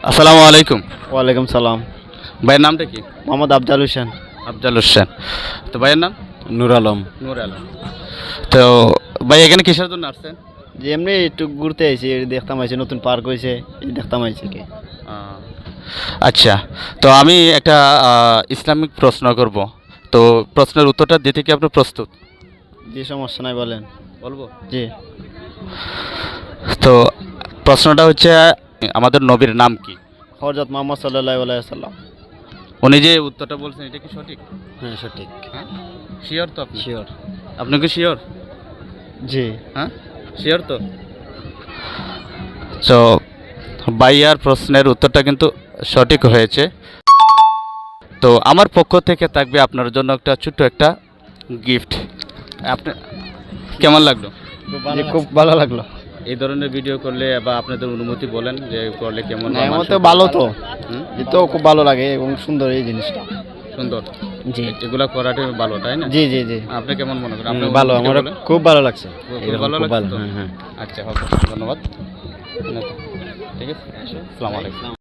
আসসালামু আলাইকুম। ওয়ালাইকুম সালাম। ভাইয়ের নামটা কি? মোহাম্মদ আফজাল হোসেন। আফজাল হোসেন। তো ভাইয়ের নাম? নূর আলম। নূর আলম। তো ভাই এখানে কিসের জন্য আসছেন? যে এমনি একটু ঘুরতে আইছি, দেখতাম আইছি নতুন পার্ক হয়েছে, দেখতাম আইছি কি। আচ্ছা, তো আমি একটা ইসলামিক প্রশ্ন করব। তো প্রশ্নের উত্তরটা দিতে কি আপনি প্রস্তুত? যে সমস্যা নাই, বলেন। বলবো। জি। তো প্রশ্নটা হচ্ছে, আমাদের নবীর নাম কি? হযরত মুহাম্মদ সাল্লাল্লাহু আলাইহি সাল্লাম। উনি যে উত্তরটা বলছেন এটা কি সঠিক? হ্যাঁ, সঠিক। হ্যাঁ, শিওর তো আপনি? শিওর। আপনি কি শিওর? জি। হ্যাঁ, শিওর তো? তো ভাইয়ার প্রশ্নের উত্তরটা কিন্তু সঠিক হয়েছে। তো আমার পক্ষ থেকে থাকবে আপনার জন্য একটা ছোট্ট একটা গিফট। আপনি কেমন লাগলো? খুব ভালো লাগলো। এই ধরনের ভিডিও করলে বা আপনাদের অনুমতি বলেন যে করলে কেমন? বা এমন মানুষের তো ভালো তো, হুম? এ তো খুব ভালো লাগে এবং সুন্দর এই জিনিসটা। সুন্দর। জি। এগুলা করাটাই ভালো, তাই না? জি জি জি। আপনি কেমন মনে করেন? আপনি ভালো, আমার খুব ভালো লাগছে। খুব ভালো খুব লাগছে তো? হ্যাঁ হ্যাঁ। আচ্ছা, হবে, ধন্যবাদ। ঠিক আছে, আসসালামু আলাইকুম।